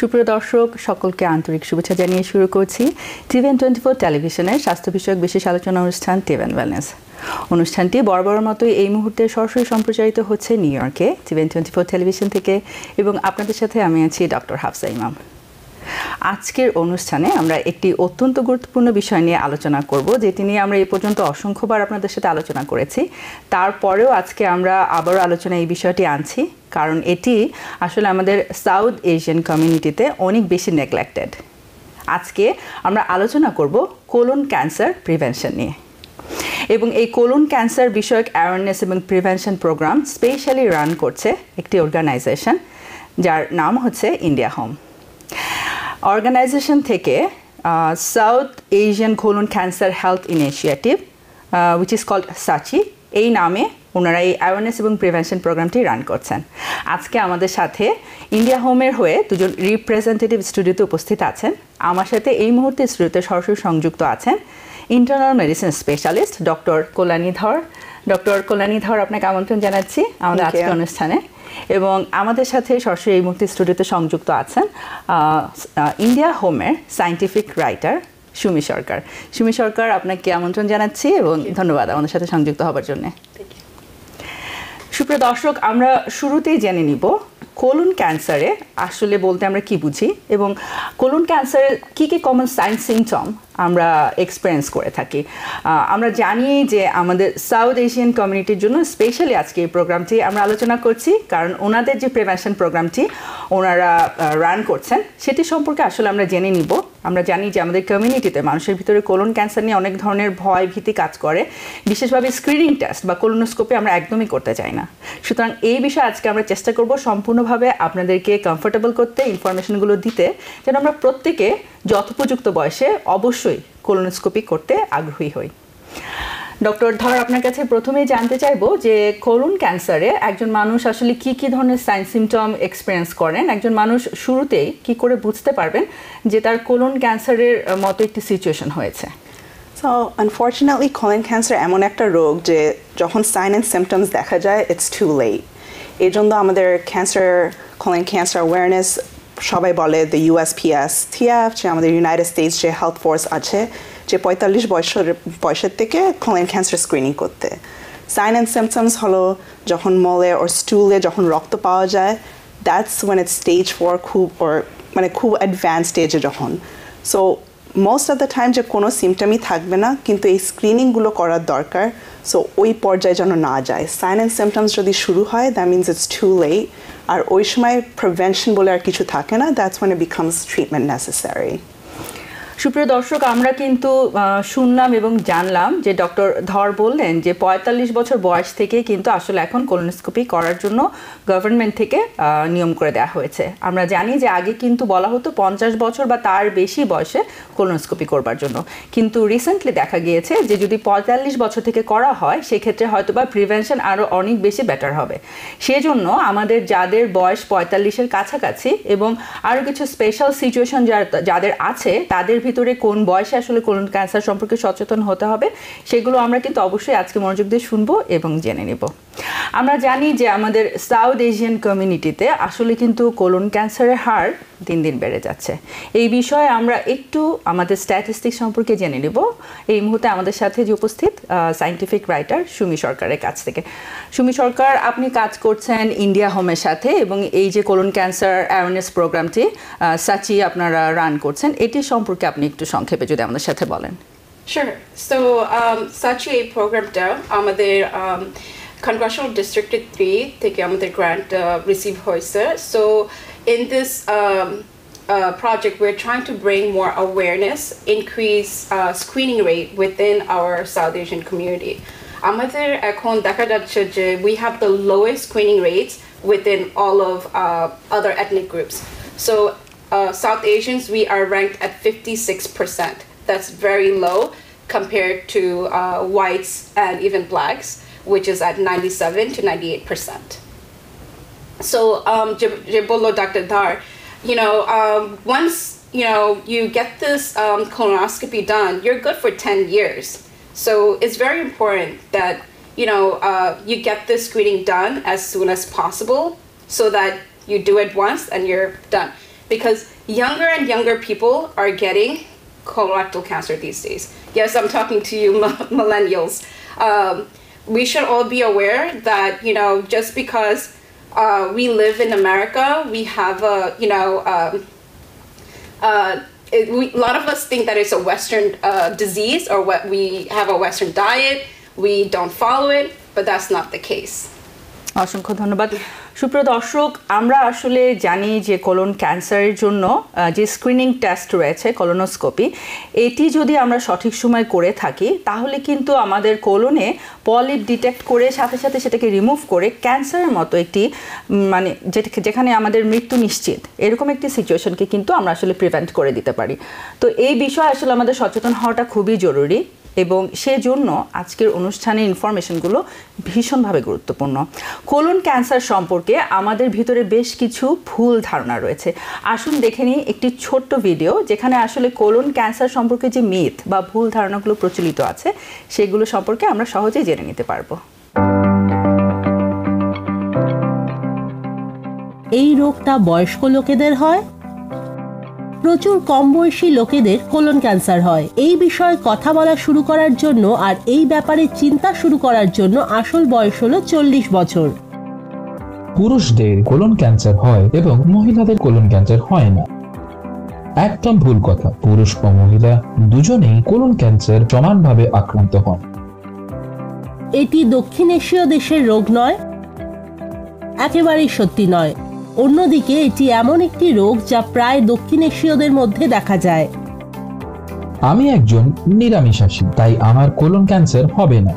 সুপ্রিয় দর্শক সকলকে আন্তরিক শুভেচ্ছা জানিয়ে শুরু করছি TVN24 টেলিভিশনের স্বাস্থ্য বিষয়ক বিশেষ আলোচনা অনুষ্ঠান TVN ওয়েলনেস। অনুষ্ঠানটি বরাবরের মতোই এই মুহূর্তে সরাসরি সম্প্রচারিত হচ্ছে নিউ ইয়র্কে TVN24 টেলিভিশন থেকে এবং আপনাদের সাথে আমি আছি ডক্টর হাফসা ইমাম। আজকের অনুষ্ঠানে আমরা একটি অত্যন্ত গুরুত্বপূর্ণ বিষয় নিয়ে আলোচনা করব, যেটি নিয়ে আমরা এই পর্যন্ত অসংখ্যবার আপনাদের সাথে আলোচনা করেছি। তারপরেও আজকে আমরা আবারও আলোচনায় এই বিষয়টি আনছি, কারণ এটি আসলে আমাদের সাউথ এশিয়ান কমিউনিটিতে অনেক বেশি নেগলেক্টেড। আজকে আমরা আলোচনা করব কোলন ক্যান্সার প্রিভেনশন নিয়ে, এবং এই কোলন ক্যান্সার বিষয়ক অ্যাওয়ারনেস এবং প্রিভেনশন প্রোগ্রাম স্পেশালি রান করছে একটি অর্গানাইজেশন, যার নাম হচ্ছে ইন্ডিয়া হোম। অর্গানাইজেশন থেকে South Asian colon cancer health initiative which is called SACHI, এই নামে ওনারা এই অ্যাওয়ারনেস এবং প্রিভেনশন প্রোগ্রামটি রান করছেন। আজকে আমাদের সাথে ইন্ডিয়া হোমের হয়ে দুজন রিপ্রেজেন্টেটিভ স্টুডিওতে উপস্থিত আছেন। আমার সাথে এই মুহূর্তে স্টুডিওতে সরাসরি সংযুক্ত আছেন internal medicine specialist doctor Kalyani ধর। ডক্টর কল্যাণী ধর, আপনাকে আমন্ত্রণ জানাচ্ছি আমাদের আজকের অনুষ্ঠানে। এবং আমাদের সাথে সরাসরি এই মুহূর্তে স্টুডিওতে সংযুক্ত আছেন ইন্ডিয়া হোমের সায়েন্টিফিক রাইটার সুমি সরকার। সুমি সরকার, আপনাকে আমন্ত্রণ জানাচ্ছি এবং ধন্যবাদ আমাদের সাথে সংযুক্ত হবার জন্য। সুপ্রিয় দর্শক, আমরা শুরুতেই জেনে নিব কোলন ক্যান্সারে আসলে বলতে আমরা কি বুঝি এবং কোলন ক্যান্সারের কী কী কমন সাইন সিমটম আমরা এক্সপিরিয়েন্স করে থাকি। আমরা জানি যে আমাদের সাউথ এশিয়ান কমিউনিটির জন্য স্পেশালি আজকে এই প্রোগ্রামটি আমরা আলোচনা করছি, কারণ ওনাদের যে প্রিভেনশন প্রোগ্রামটি ওনারা রান করছেন সেটি সম্পর্কে আসলে আমরা জেনে নিব। আমরা জানি যে আমাদের কমিউনিটিতে মানুষের ভিতরে কোলন ক্যান্সার নিয়ে অনেক ধরনের ভয় ভীতি কাজ করে, বিশেষভাবে স্ক্রিনিং টেস্ট বা কোলোনোস্কোপি আমরা একদমই করতে চাই না। সুতরাং এই বিষয়ে আজকে আমরা চেষ্টা করব সম্পূর্ণভাবে আপনাদেরকে কমফোর্টেবল করতে, ইনফরমেশনগুলো দিতে, যেন আমরা প্রত্যেকে যথোপযুক্ত বয়সে অবশ্যই কোলোনোস্কোপি করতে আগ্রহী হই। ডক্টর ধর, আপনার কাছে প্রথমেই জানতে চাইবো যে কোলন ক্যান্সারে একজন মানুষ আসলে কি কি ধরনের সাইন সিমটম এক্সপিরিয়েন্স করেন, একজন মানুষ শুরুতেই কি করে বুঝতে পারবেন যে তার কোলন ক্যান্সারের মতো একটি সিচুয়েশন হয়েছে? So unfortunately colon cancer এমন একটা রোগ যে যখন সাইন অ্যান্ড সিমটমস দেখা যায় ইটস টু লেট। এই জন্য আমাদের colon cancer awareness সবাই বলে দ্য USPS TF, যে আমাদের ইউনাইটেড স্টেটস যে হেলথ ফোর্স আছে, যে 45 বয়সের থেকে colon cancer স্ক্রিনিং করতে। সাইন অ্যান্ড সিমটমস হলো যখন মলে ও স্টুলে যখন রক্ত পাওয়া যায়, দ্যাটস when it's stage 4, খুব অ্যাডভান্স স্টেজে যখন। So most of the time যে কোনো সিমটমই থাকবে না, কিন্তু এই স্ক্রিনিংগুলো করার দরকার, সো ওই পর্যায়ে যেন না যায়। সাইন অ্যান্ড সিমটমস যদি শুরু হয় that means it's too late, আর ওই সময় প্রিভেনশন বলে আর কিছু থাকে না, that's when it becomes treatment necessary. সুপ্রিয় দর্শক, আমরা কিন্তু শুনলাম এবং জানলাম যে ডক্টর ধর বললেন যে 45 বছর বয়স থেকে কিন্তু আসলে এখন কোলোনোস্কোপি করার জন্য গভর্নমেন্ট থেকে নিয়ম করে দেওয়া হয়েছে। আমরা জানি যে আগে কিন্তু বলা হতো 50 বছর বা তার বেশি বয়সে কোলোনোস্কোপি করবার জন্য, কিন্তু রিসেন্টলি দেখা গিয়েছে যে যদি 45 বছর থেকে করা হয় সেক্ষেত্রে হয়তো বা প্রিভেনশন আরও অনেক বেশি বেটার হবে। সেজন্য আমাদের যাদের বয়স 45-এর কাছাকাছি এবং আরও কিছু স্পেশাল সিচুয়েশন যাদের আছে, তাদের ভিতরে কোন বয়সে আসলে কোলন ক্যান্সার সম্পর্কে সচেতন হতে হবে সেগুলো আমরা কিন্তু অবশ্যই আজকে মনোযোগ দিয়ে শুনবো এবং জেনে নেব। আমরা জানি যে আমাদের সাউথ এশিয়ান কমিউনিটিতে আসলে কিন্তু কোলন ক্যান্সারের হার দিন দিন বেড়ে যাচ্ছে। এই বিষয়ে আমরা একটু আমাদের স্ট্যাটিস্টিক্স সম্পর্কে জেনে নেব এই মুহূর্তে আমাদের সাথে যে উপস্থিত সায়েন্টিফিক রাইটার সুমি সরকারের কাছ থেকে। সুমি সরকার, আপনি কাজ করছেন ইন্ডিয়া হোমের সাথে এবং এই যে কোলন ক্যান্সার অ্যাওয়ারনেস প্রোগ্রামটি সাচি আপনারা রান করছেন, এটি সম্পর্কে আপনি একটু সংক্ষেপে যদি আমাদের সাথে বলেন। Sure. So সাচি এই প্রোগ্রামটা আমাদের Congressional District 3 থেকে আমাদের grant receive হয়েছে। So in this project we're trying to bring more awareness, increase screening rate within our South Asian community. আমাদের এখন দেখা যাচ্ছে যে we have the lowest screening rates within all of other ethnic groups. So South Asians, we are ranked at 56%. That's very low compared to whites and even blacks, which is at 97 to 98%. So, Jibolo Dr. Dhar, once you get this colonoscopy done, you're good for 10 years. So it's very important that you get this screening done as soon as possible, so that you do it once and you're done. because younger and younger people are getting colorectal cancer these days. Yes, I'm talking to you millennials. We should all be aware that, you know, just because we live in America, we have a, you know, a lot of us think that it's a Western disease, or what we have a Western diet, we don't follow it, but that's not the case. অসংখ্য ধন্যবাদ। সুপ্রিয় দর্শক, আমরা আসলে জানি যে colon ক্যান্সারের জন্য যে স্ক্রিনিং টেস্ট রয়েছে কোলোনোস্কোপি, এটি যদি আমরা সঠিক সময় করে থাকি তাহলে কিন্তু আমাদের কোলনে পলিপ ডিটেক্ট করে সাথে সাথে সেটাকে রিমুভ করে ক্যান্সারের মতো একটি মানে যেখানে আমাদের মৃত্যু নিশ্চিত এরকম একটি সিচুয়েশনকে কিন্তু আমরা আসলে প্রিভেন্ট করে দিতে পারি। তো এই বিষয়ে আসলে আমাদের সচেতন হওয়াটা খুবই জরুরি এবং সেজন্য আজকের অনুষ্ঠানের ইনফরমেশনগুলো ভীষণভাবে গুরুত্বপূর্ণ। কোলন ক্যান্সার সম্পর্কে আমাদের ভিতরে বেশ কিছু ভুল ধারণা রয়েছে। আসুন দেখে নিই একটি ছোট্ট ভিডিও যেখানে আসলে কোলন ক্যান্সার সম্পর্কে যে মিথ বা ভুল ধারণাগুলো প্রচলিত আছে সেগুলো সম্পর্কে আমরা সহজেই জেনে নিতে পারবো। এই রোগটা বয়স্ক লোকেদের হয়। প্রচুর কম বয়সী লোকেদের কোলন ক্যান্সার হয়। এই বিষয়ে কথা বলা শুরু করার জন্য আর এই ব্যাপারে চিন্তা শুরু করার জন্য আসল বয়স হলো 40 বছর। পুরুষদের কোলন ক্যান্সার হয় এবং মহিলাদের কোলন ক্যান্সার হয় না। একদম ভুল কথা। পুরুষ ও মহিলা দুজনেই কোলন ক্যান্সার সমানভাবে আক্রান্ত হন। এটি দক্ষিণ এশীয় দেশের রোগ নয়, একেবারেই সত্যি নয়। অন্যদিকে এটি এমন একটি রোগ যা প্রায় দক্ষিণ এশীয়দের মধ্যে দেখা যায়। আমি একজন নিরামিষাশী, তাই আমার কোলন ক্যান্সার হবে না।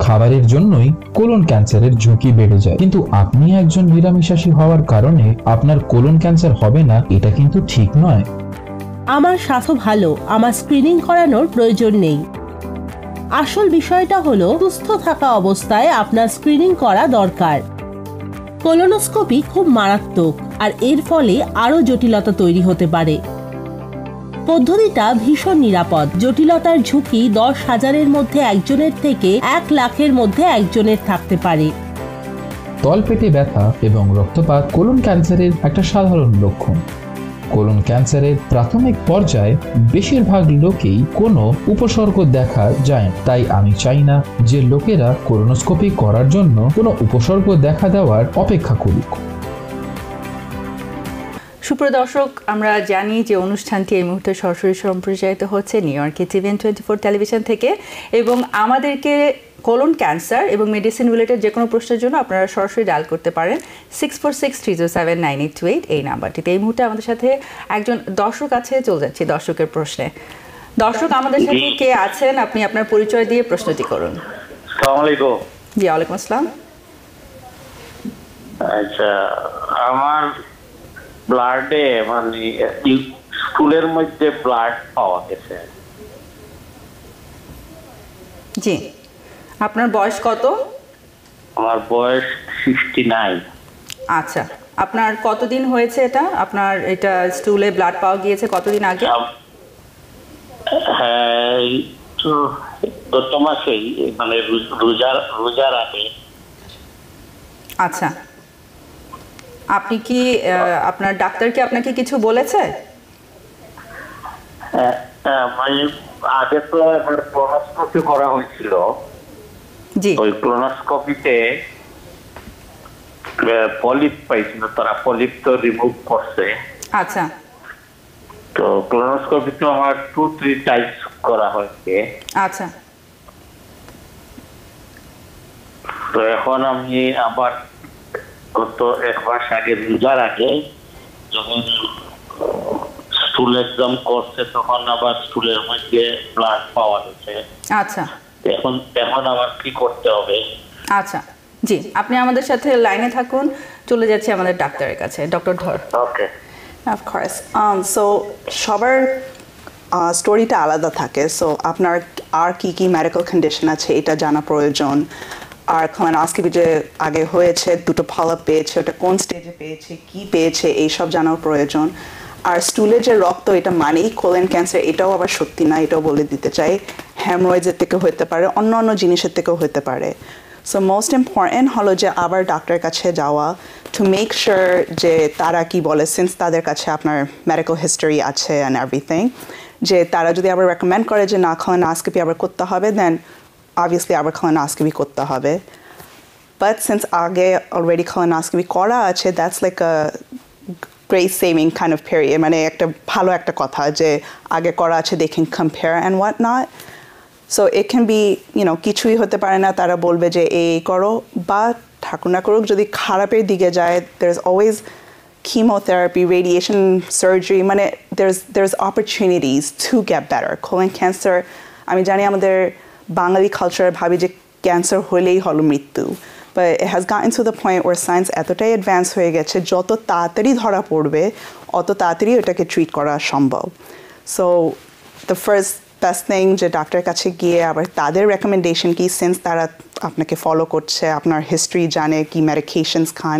খাবারের জন্যই কোলন ক্যান্সারের ঝুঁকি বেড়ে যায়, কিন্তু আপনি একজন নিরামিষাশী হওয়ার কারণে আপনার কোলন ক্যান্সার হবে না, এটা কিন্তু ঠিক নয়। আমার স্বাস্থ্য ভালো, আমার স্ক্রিনিং করানোর প্রয়োজন নেই। আসল বিষয়টা হলো সুস্থ থাকা অবস্থায় আপনার স্ক্রিনিং করা দরকার। কোলোনোস্কোপি খুব মারাত্মক আর এর ফলে আরো জটিলতা তৈরি হতে পারে। পদ্ধতিটা ভীষণ নিরাপদ। জটিলতার ঝুঁকি 10,000-এর মধ্যে একজনের থেকে 1 লাখের মধ্যে একজনের থাকতে পারে। তলপেটে ব্যথা এবং রক্তপাত কোলন ক্যান্সারের একটা সাধারণ লক্ষণ। কোলন ক্যান্সারের প্রাথমিক পর্যায়ে বেশিরভাগ লোকেই কোনো উপসর্গ দেখা যায় না, তাই আমি চাই না যে লোকেরা কোলোনোস্কোপি করার জন্য কোনো উপসর্গ দেখা দেওয়ার অপেক্ষা করুক। সুপ্রিয় দর্শক, আমরা জানি যে অনুষ্ঠানটি এই মুহূর্তে সরাসরি সম্প্রচারিত হচ্ছে নিউ ইয়র্কের TVN 24 টেলিভিশন থেকে, এবং আমাদেরকে কোলন ক্যান্সার এবং মেডিসিন রিলেটেড যে কোনো প্রশ্নের জন্য আপনারা সরাসরি ডায়াল করতে পারেন 646-307-9828 এই নাম্বারটিতে। এই মুহূর্তে আমাদের সাথে একজন দর্শক আছে, চলে যাচ্ছি দর্শকের প্রশ্নে। দর্শক, আমাদের সাথে কে আছেন? আপনি আপনার পরিচয় দিয়ে প্রশ্নটি করুন। আসসালামু আলাইকুম। জি, ওয়ালাইকুম আসসালাম। আচ্ছা, আমার ব্লাডে মানে স্টুলের মধ্যে ব্লাড পাওয়া গেছে। জি, আপনার বয়স কত? আমার বয়স 69। আচ্ছা, আপনার কতদিন হয়েছে এটা? আপনার এটা স্টুলে ব্লাড পাওয়া গিয়েছে কতদিন আগে? হ্যাঁ, তো গত মাসেই, মানে রোজার আগে। আচ্ছা, আপনি কি আপনার ডাক্তার কি আপনাকে কিছু বলেছে? মানে আগে তো আমার কোলোনোস্কোপি করা হয়েছিল। জি, ওই কোলোনোস্কোপিতে পলিপ পাইছিল, তারা পলিপ তো রিমুভ করছে। আচ্ছা, তো কোলোনোস্কোপি তো আমার 2-3 টাইমস করা হয়েছে। আচ্ছা, তো এখন আমি আবার গত 1 মাস আগে রোজার আগে যখন স্টুল এক্সাম করছে তখন আবার স্টুলের মধ্যে ব্লাড পাওয়া গেছে। আচ্ছা, এখন আবার কি করতে হবে? আচ্ছা, জি, আপনি আমাদের সাথে লাইনে থাকুন, চলে যাচ্ছি আমাদের ডাক্তারের কাছে, ডক্টর ধর। ওকে, অফ কোর্স। সো সবার স্টোরিটা আলাদা থাকে। সো আপনার আর কি কি মেডিকেল কন্ডিশন আছে এটা জানা প্রয়োজন। আর কোলোনোস্কোপি যে আগে হয়েছে, দুটো ফলোআপ পেয়েছে, ওটা কোন স্টেজে পেয়েছে, কি পেয়েছে, এইসব জানার প্রয়োজন। আর স্টুলে যে রক্ত, এটা মানেই কোলন ক্যান্সার, এটাও আবার সত্যি না, এটাও বলে দিতে চাই। হ্যামরয়েডের থেকেও হতে পারে, অন্য অন্য জিনিসের থেকেও হতে পারে। সো মোস্ট ইম্পর্টেন্ট হলো যে আবার ডাক্তারের কাছে যাওয়া টু মেক শিওর যে তারা কি বলে সিন্স তাদের কাছে আপনার মেডিকেল হিস্টোরি আছে অ্যান্ড এভরিথিং যে তারা যদি আবার রেকমেন্ড করে যে না colonoscopy আবার করতে হবে দেন obviously আবার colonoscopy করতে হবে but since আগে already colonoscopy করা আছে that's like a great saving kind of period মানে একটা ভালো একটা কথা যে আগে করা আছে they can compare and what not so it can be কিছুই হতে পারে না তারা বলবে যে এই করো বা ঠাকুর না করুক যদি খারাপের দিকে যায় there's always chemotherapy radiation surgery মানে there's opportunities to get better colon cancer আমি জানি আমাদের বাঙালি কালচার ভাবি যে ক্যান্সার হলেই হলো মৃত্যু but it has gotten to the point where science এতটাই অ্যাডভান্স হয়ে গেছে যত তাড়াতাড়ি ধরা পড়বে অত তাড়াতাড়ি ওটাকে ট্রিট করা সম্ভব so the first best thing যে ডাক্তারের কাছে গিয়ে আবার তাদের রেকমেন্ডেশন কি সিন্স তারা আপনাকে ফলো করছে আপনার হিস্ট্রি জানে কি medications Khan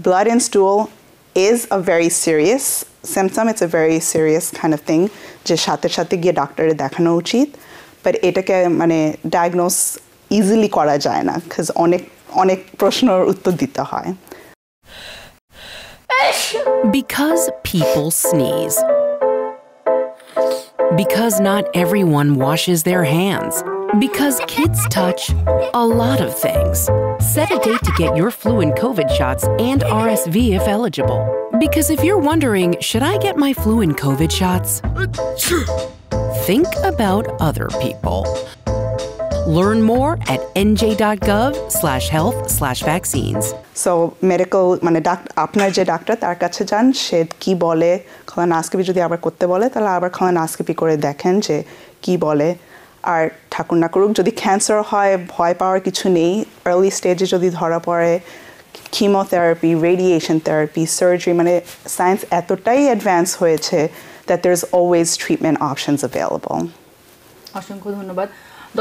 blood and stool is a very serious symptom it's a very serious kind of thing যে সাথে সাথে গিয়ে ডাক্তারে দেখানো উচিত but এটাকে মানে ডায়াগনোস ইজিলি করা যায় না cuz অনেক প্রশ্নের উত্তর দিতে হয় Because people sneeze. Because not everyone washes their hands. Because kids touch a lot of things. Set a date to get your flu and COVID shots and RSV if eligible. Because if you're wondering, should I get my flu and COVID shots? Think about other people. Learn more at nj.gov/health/vaccines. So medical মানে আপনার যে doctor তার কাছে যান সে কি বলে colonoscopy যদি আবার করতে বলে তাহলে আবার colonoscopy করে দেখেন যে কি বলে আর ঠাকুর না করুক যদি ক্যান্সার হয় ভয় পাওয়ার কিছু নেই early stage যদি ধরা পড়ে chemotherapy radiation therapy surgery মানে science এতটাই অ্যাডভান্স হয়েছে that there's always treatment options available. অসংখ্য ধন্যবাদ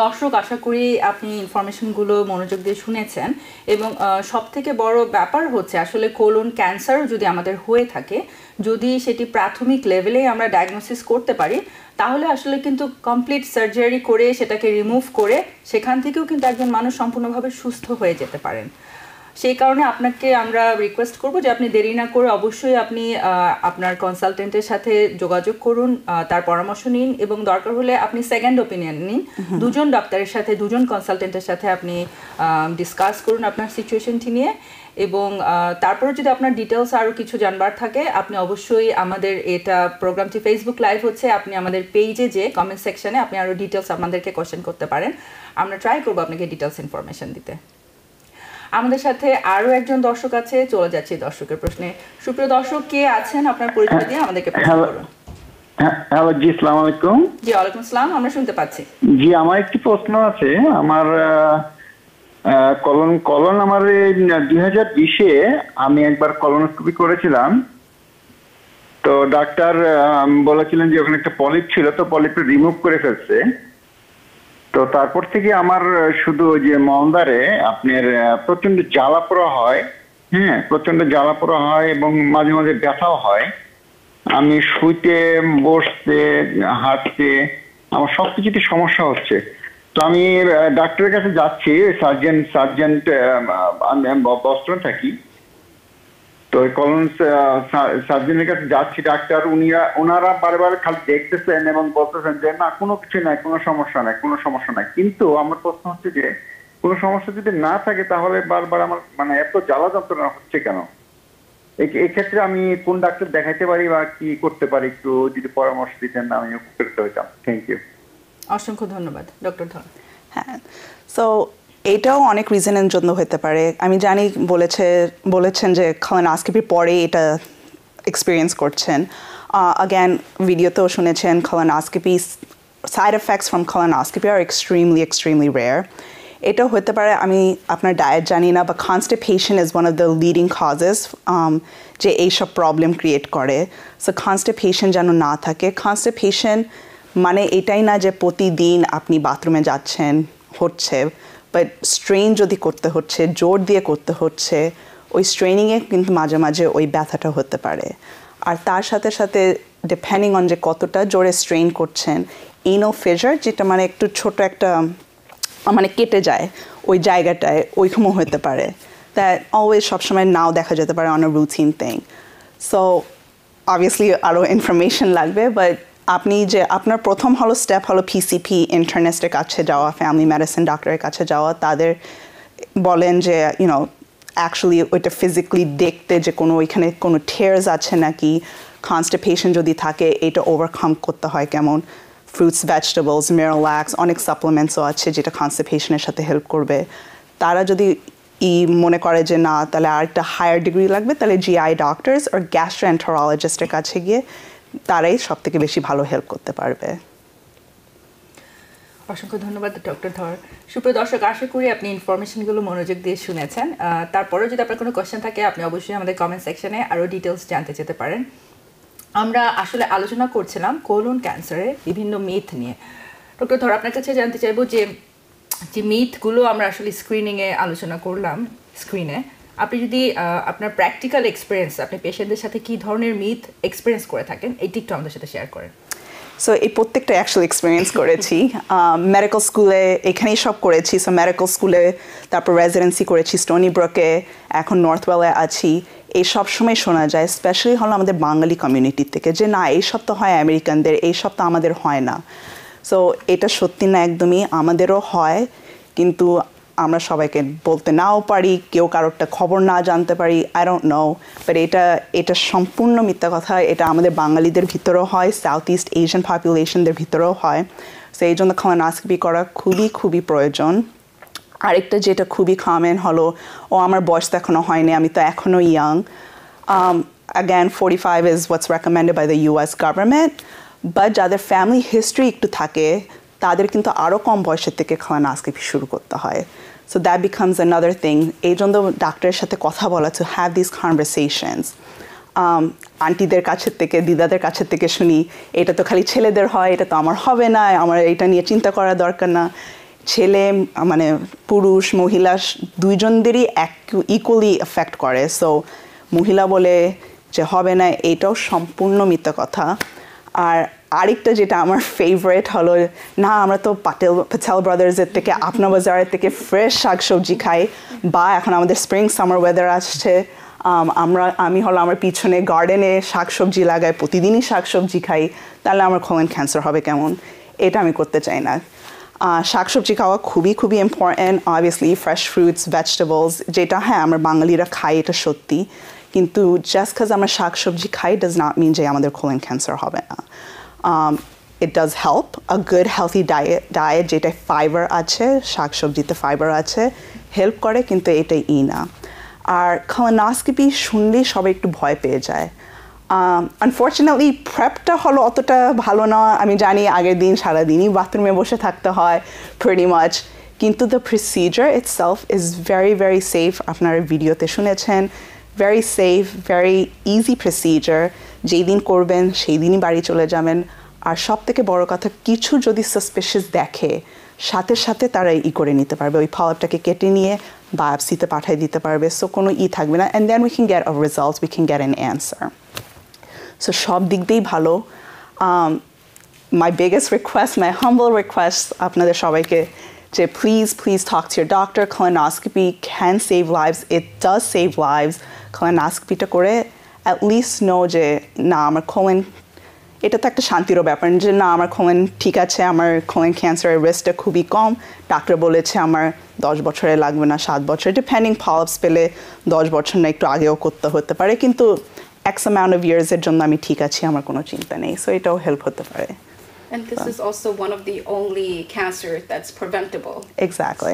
দর্শক আশা করি আপনি ইনফরমেশনগুলো মনোযোগ দিয়ে শুনেছেন এবং সবথেকে বড় ব্যাপার হচ্ছে আসলে কোলন ক্যান্সার যদি আমাদের হয়ে থাকে যদি সেটি প্রাথমিক লেভেলে আমরা ডায়াগনোসিস করতে পারি তাহলে আসলে কিন্তু কমপ্লিট সার্জারি করে সেটাকে রিমুভ করে সেখান থেকেও কিন্তু একজন মানুষ সম্পূর্ণভাবে সুস্থ হয়ে যেতে পারেন সেই কারণে আপনাকে আমরা রিকোয়েস্ট করব যে আপনি দেরি না করে অবশ্যই আপনি আপনার কনসালটেন্টের সাথে যোগাযোগ করুন তার পরামর্শ নিন এবং দরকার হলে আপনি সেকেন্ড ওপিনিয়ন নিন দুজন ডক্টরের সাথে দুজন কনসালটেন্টের সাথে আপনি ডিসকাস করুন আপনার সিচুয়েশনটি নিয়ে এবং তারপর যদি আপনার ডিটেলস আরও কিছু জানবার থাকে আপনি অবশ্যই আমাদের এটা প্রোগ্রামটি ফেসবুক লাইভ হচ্ছে আপনি আমাদের পেজে যে কমেন্ট সেকশনে আপনি আরও ডিটেলস আমাদেরকে কোয়েশ্চেন করতে পারেন আমরা ট্রাই করবো আপনাকে ডিটেলস ইনফরমেশন দিতে আমাদের সাথে আরো একজন দর্শক আছে চলে যাচ্ছে দর্শকের প্রশ্নে সুপ্রিয় দর্শক কে আছেন আপনার পরিচয় দিয়ে আমাদেরকে প্রশ্ন করুন হ্যালো জি আসসালামু আলাইকুম জি ওয়ালাইকুম আসসালাম আমরা শুনতে পাচ্ছি জি আমার একটি প্রশ্ন আছে আমার কলন আমার 2020-এ আমি একবার কলোনোস্কোপি করেছিলাম তো ডাক্তার বলেছিলেন যে ওখানে একটা পলিপ ছিল তো পলিপটা রিমুভ করে ফেলছে তো তারপর থেকে আমার শুধু যে মলদ্বারে আপনার প্রচন্ড জ্বালা পোড়া হয় হ্যাঁ প্রচন্ড জ্বালা পোড়া হয় এবং মাঝে মাঝে ব্যথাও হয় আমি শুইতে বসতে হাঁটতে আমার সবকিছুতে সমস্যা হচ্ছে তো আমি ডাক্তারের কাছে যাচ্ছি সার্জন আমি বস্টন থাকি তো কলন সার্জনের কাছে যাচ্ছি ডাক্তার ওনারা বারবার খালি দেখতেছেন এবং বলতেছেন যে না কোনো কিছু নাই কোনো সমস্যা নাই কিন্তু আমার প্রশ্ন হচ্ছে যে কোনো সমস্যা যদি না থাকে তাহলে বারবার আমার মানে এত জ্বালা যন্ত্রণা হচ্ছে কেন এক্ষেত্রে আমি কোন ডাক্তার দেখাইতে পারি বা কি করতে পারি একটু যদি পরামর্শ দিতেন আমি উপকৃত হইতাম থ্যাংক ইউ অসংখ্য ধন্যবাদ ডক্টর ধর হ্যাঁ সো এটাও অনেক রিজনের জন্য হতে পারে আমি জানি বলেছেন যে colonoscopy পরে এটা এক্সপিরিয়েন্স করছেন again ভিডিওতেও শুনেছেন colonoscopy side effects from colonoscopy are extremely rare এটাও হতে পারে আমি আপনার ডায়েট জানি না বা constipation is one of the leading causes যে এইসব প্রবলেম ক্রিয়েট করে সো constipation যেন না থাকে constipation মানে এটাই না যে প্রতিদিন আপনি বাথরুমে যাচ্ছেন হচ্ছে বাট স্ট্রেন যদি করতে হচ্ছে জোর দিয়ে করতে হচ্ছে ওই স্ট্রেনিংয়ে কিন্তু মাঝে মাঝে ওই ব্যথাটা হতে পারে আর তার সাথে সাথে ডিপেন্ডিং অন যে কতটা জোরে স্ট্রেন করছেন এনো ফিজার যেটা মানে একটু ছোট একটা মানে কেটে যায় ওই জায়গাটায় ওইরকম হতে পারে দ্যাট অলওয়েজ সবসময় নাও দেখা যেতে পারে on a routine thing so obviously আরও ইনফরমেশন লাগবে বাট আপনি যে আপনার প্রথম হলো স্টেপ হলো পিসিপি ইন্টার্নিস্টের কাছে যাওয়া ফ্যামিলি মেডিসিন ডক্টরের কাছে যাওয়া তাদের বলেন যে ইউনো অ্যাকচুয়ালি ওইটা ফিজিক্যালি দেখতে যে কোনো ওইখানে কোনো টেয়ার্স আছে নাকি কনস্টিপেশন যদি থাকে এটা ওভারকাম করতে হয় কেমন ফ্রুটস ভেজিটেবলস মিরালাক্স অনেক সাপ্লিমেন্টসও আছে যেটা কনস্টিপেশনের সাথে হেল্প করবে তারা যদি মনে করে যে না তাহলে আর একটা হায়ার ডিগ্রি লাগবে তাহলে জিআই ডক্টরস আর গ্যাস্ট্রোএন্টারোলজিস্টের কাছে গিয়ে তারাই সব থেকে বেশি ভালো হেল্প করতে পারবে অসংখ্য ধন্যবাদ ডক্টর ধর সুপ্রিয় দর্শক আশা করি আপনি ইনফরমেশনগুলো মনোযোগ দিয়ে শুনেছেন তারপরেও যদি আপনার কোনো কোয়েশ্চেন থাকে আপনি অবশ্যই আমাদের কমেন্ট সেকশনে আরও ডিটেলস জানতে যেতে পারেন আমরা আসলে আলোচনা করছিলাম কোলন ক্যান্সারের বিভিন্ন মিথ নিয়ে ডক্টর ধর আপনার কাছে জানতে চাইবো যে মিথগুলো আমরা আসলে স্ক্রিনিংয়ে আলোচনা করলাম স্ক্রিনে আপনি যদি আপনার প্র্যাকটিক্যাল এক্সপিরিয়েন্স আপনি পেশেন্টদের সাথে কী ধরনের মিথ এক্সপিরিয়েন্স করে থাকেন এটি একটু আমাদের সাথে শেয়ার করেন সো এই প্রত্যেকটা অ্যাকচুয়ালি এক্সপিরিয়েন্স করেছি মেডিকেল স্কুলে এখানেই সব করেছি সো মেডিকেল স্কুলে তারপর রেজিডেন্সি করেছি স্টোনি ব্রকে এখন নর্থওয়েলে আছি এই সব সময় শোনা যায় স্পেশালি হলো আমাদের বাঙালি কমিউনিটির থেকে যে না এইসব তো হয় আমেরিকানদের এইসব তো আমাদের হয় না সো এটা সত্যি না একদমই আমাদেরও হয় কিন্তু আমরা সবাইকে বলতে নাও পারি কেউ কারোরটা খবর না জানতে পারি আই ডোন্ট নো বাট এটা সম্পূর্ণ মিথ্যা কথা এটা আমাদের বাঙালিদের ভিতরেও হয় সাউথ ইস্ট এশিয়ান পপুলেশনদের ভিতরেও হয় সো এই জন্য কলোনোস্কোপি করা খুবই খুবই প্রয়োজন আরেকটা যেটা খুবই কমন হলো ও আমার বয়স তো এখনও হয়নি আমি তো এখনও young again 45 is what's recommended by the US government but যাদের ফ্যামিলি হিস্ট্রি একটু থাকে তাদের কিন্তু আরও কম বয়সের থেকে কলোনোস্কোপি শুরু করতে হয় so that becomes another thing এই জন্য ডাক্তারের সাথে কথা বলা টু হ্যাভ দিস কনভারসেশনস আন্টিদের কাছের থেকে দিদাদের কাছের থেকে শুনি এটা তো খালি ছেলেদের হয় এটা তো আমার হবে না আমার এটা নিয়ে চিন্তা করা দরকার না ছেলে মানে পুরুষ মহিলা দুইজনদেরই ইকুয়ালি এফেক্ট করে সো মহিলা বলে যে হবে না এটাও সম্পূর্ণ মিথ্যা কথা আর আরেকটা যেটা আমার ফেভারিট হলো না আমরা তো প্যাটেল ব্রাদার্সের থেকে আপনা বাজারের থেকে ফ্রেশ শাকসবজি খাই বা এখন আমাদের স্প্রিং সামার ওয়েদার আসছে আমি হলো আমার পিছনে গার্ডেনে শাকসবজি লাগাই প্রতিদিনই শাকসবজি খাই তাহলে আমার কোলন ক্যান্সার হবে কেমন এটা আমি করতে চাই না শাকসবজি খাওয়া খুবই খুবই important obviously fresh fruits vegetables যেটা হ্যাঁ আমরা বাঙালিরা খাই এটা সত্যি কিন্তু জাস্ট কাজ আমরা শাকসবজি খাই ডাজ নট মিন যে আমাদের কোলন ক্যান্সার হবে না it does help a good healthy diet যেটা ফাইবার আছে শাকসবজিতে ফাইবার আছে হেল্প করে কিন্তু এটাই না আর কলোনোস্কোপি শুনলেই সবাই একটু ভয় পেয়ে যায় আনফর্চুনেটলি প্রেপটা হলো অতটা ভালো না আমি জানি আগের দিন সারাদিনই বাথরুমে বসে থাকতে হয় pretty much কিন্তু the procedure itself is very very safe আপনারা ভিডিওতে শুনেছেন very safe very easy procedure যেই দিন করবেন সেই দিনই বাড়ি চলে যাবেন আর সব থেকে বড় কথা কিছু যদি সাসপিশিয়াস দেখে সাথে সাথে তারা করে নিতে পারবে ওই পলিপটাকে কেটে নিয়ে বায়োপসিতে পাঠিয়ে দিতে পারবে সো কোনো থাকবে না and then we can get a result we can get an answer so সব দিক দিয়েই ভালো my biggest request my humble request আপনাদের সবাইকে যে please talk to your doctor colonoscopy can save lives it does save lives colonoscopyটা করে at least know যে না আমার কোলন এটা তো একটা শান্তিরও ব্যাপার যে না আমার কোলন ঠিক আছে আমার কোলন ক্যান্সারের রিস্কটা খুবই কম ডাক্তার বলেছে আমার 10 বছরে লাগবে না 7 বছর ডিপেন্ডিং পলিপস পেলে 10 বছর না একটু আগেও করতে হতে পারে কিন্তু x amount of years এর জন্য আমি ঠিক আছি আমার কোনো চিন্তা নেই সো এটাও হেল্প হতে পারে And this is also one of the only cancer that's preventable. Exactly.